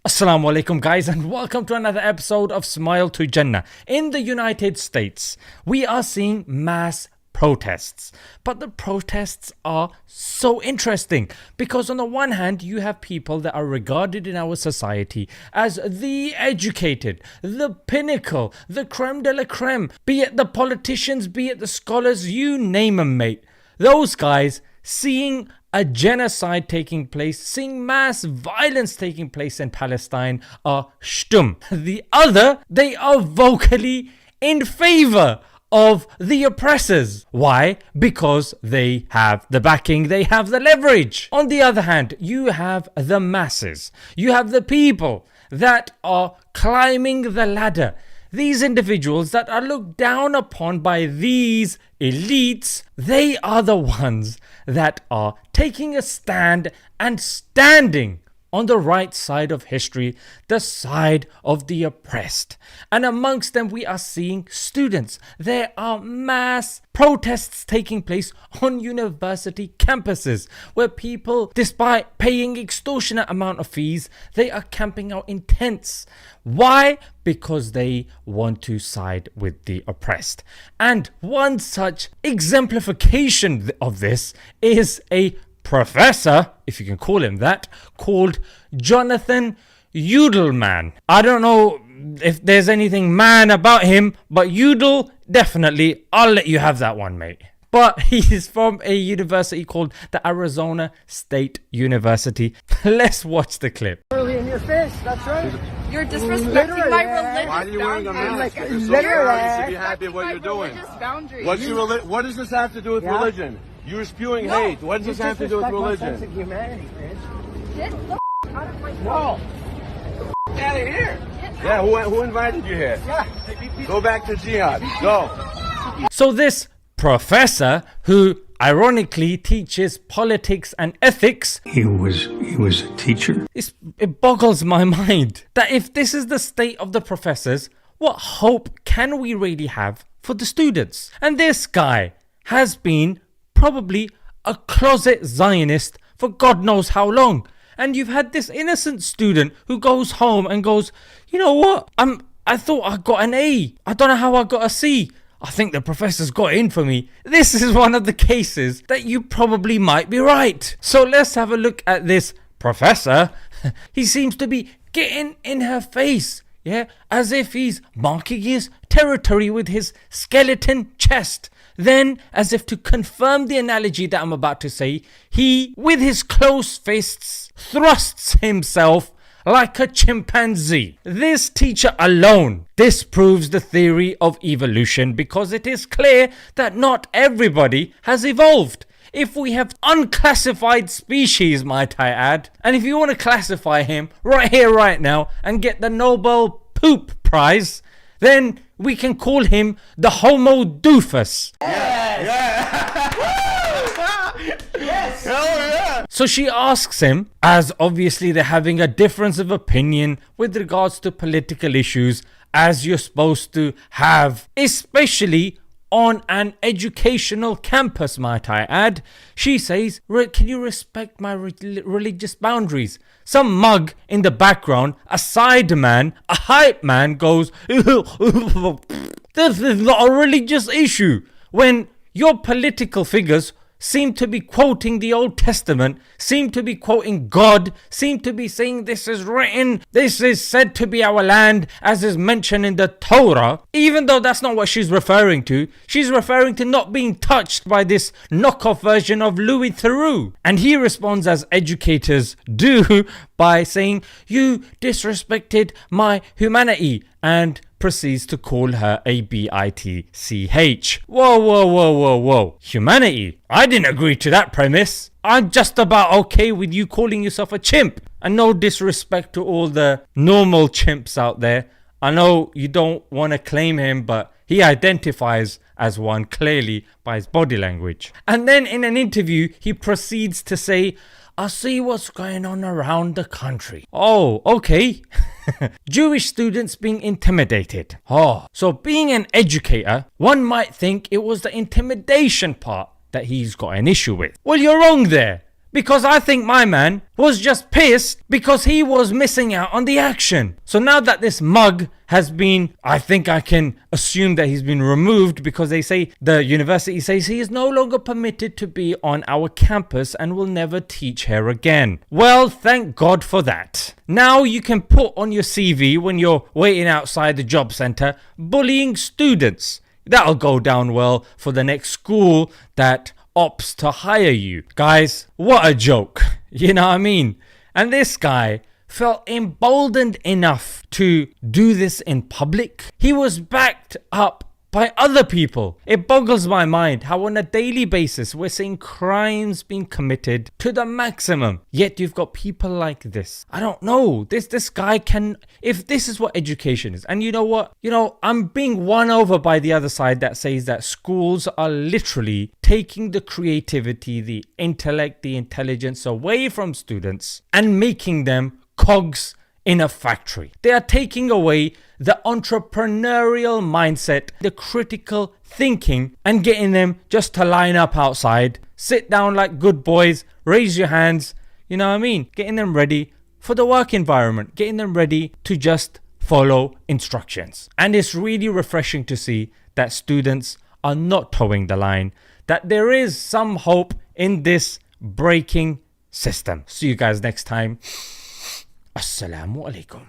Assalamu alaikum guys, and welcome to another episode of Smile to Jannah. In the United States, we are seeing mass protests. But the protests are so interesting because on the one hand, you have people that are regarded in our society as the educated, the pinnacle, the creme de la creme, be it the politicians, be it the scholars, you name them, mate. Those guys seeing a genocide taking place, seeing mass violence taking place in Palestine are shtum. The other, they are vocally in favor of the oppressors. Why? Because they have the backing, they have the leverage. On the other hand, you have the masses, you have the people that are climbing the ladder. These individuals that are looked down upon by these elites, they are the ones that are taking a stand and standing on the right side of history, the side of the oppressed. And amongst them we are seeing students. There are mass protests taking place on university campuses where people, despite paying extortionate amount of fees, they are camping out in tents. Why? Because they want to side with the oppressed. And one such exemplification of this is a professor, if you can call him that, called Jonathan Udelman. I don't know if there's anything man about him, but Udel, definitely, I'll let you have that one, mate. But he's from a university called the Arizona State University. Let's watch the clip. Literally in your face, that's right. You're disrespecting my religious Why are you wearing a mask? Like, You're so literally. you should be happy with what you're doing. Boundaries. What does this have to do with religion? You're spewing hate. What does this have to do with religion? Humanity, Get the out of my no. Out of here. Yeah, who invited you here? Go back to jihad. Go. So this professor, who ironically teaches politics and ethics, He was a teacher. it boggles my mind that if this is the state of the professors, what hope can we really have for the students? And this guy has been probably a closet Zionist for God knows how long. And you've had this innocent student who goes home and goes, you know what? I thought I got an A. I don't know how I got a C. I think the professor's got it in for me. This is one of the cases that you probably might be right. So let's have a look at this professor. He seems to be getting in her face, yeah, as if he's marking his territory with his skeleton chest. Then, as if to confirm the analogy that I'm about to say, he, with his closed fists, thrusts himself like a chimpanzee. This teacher alone disproves the theory of evolution because it is clear that not everybody has evolved. If we have unclassified species, might I add, and if you want to classify him right here, right now, and get the Nobel Poop Prize, then we can call him the Homo Doofus. Yes. So she asks him, as obviously they're having a difference of opinion with regards to political issues, as you're supposed to have, especially on an educational campus, might I add. She says, can you respect my religious boundaries? Some mug in the background, a side man, a hype man goes, this is not a religious issue. When your political figures seem to be quoting the Old Testament, seem to be quoting God, seem to be saying this is written, this is said to be our land as is mentioned in the Torah, even though that's not what she's referring to. She's referring to not being touched by this knockoff version of Louis Theroux. And he responds as educators do by saying, you disrespected my humanity, and proceeds to call her a bitch. Whoa. Humanity? I didn't agree to that premise. I'm just about okay with you calling yourself a chimp. And no disrespect to all the normal chimps out there. I know you don't want to claim him, but he identifies as one clearly by his body language. And then in an interview, he proceeds to say, I see what's going on around the country. Oh, okay. Jewish students being intimidated. Oh, so being an educator, one might think it was the intimidation part that he's got an issue with. Well, you're wrong there. because I think my man was just pissed because he was missing out on the action. So now that this mug has been, I think I can assume that he's been removed, because they say, the university says he is no longer permitted to be on our campus and will never teach here again. Well, thank God for that. Now you can put on your CV when you're waiting outside the job center, bullying students. That'll go down well for the next school that opts to hire you. Guys, what a joke. You know what I mean? And this guy felt emboldened enough to do this in public. He was backed up by other people. It boggles my mind how on a daily basis we're seeing crimes being committed to the maximum. Yet you've got people like this. I don't know. This guy can, if this is what education is. And you know what? I'm being won over by the other side that says that schools are literally taking the creativity, the intellect, the intelligence away from students and making them cogs in a factory. They are taking away the entrepreneurial mindset, the critical thinking, and getting them just to line up outside, sit down like good boys, raise your hands, you know what I mean? Getting them ready for the work environment, getting them ready to just follow instructions. And it's really refreshing to see that students are not towing the line, that there is some hope in this breaking system. See you guys next time. Assalamu alaikum.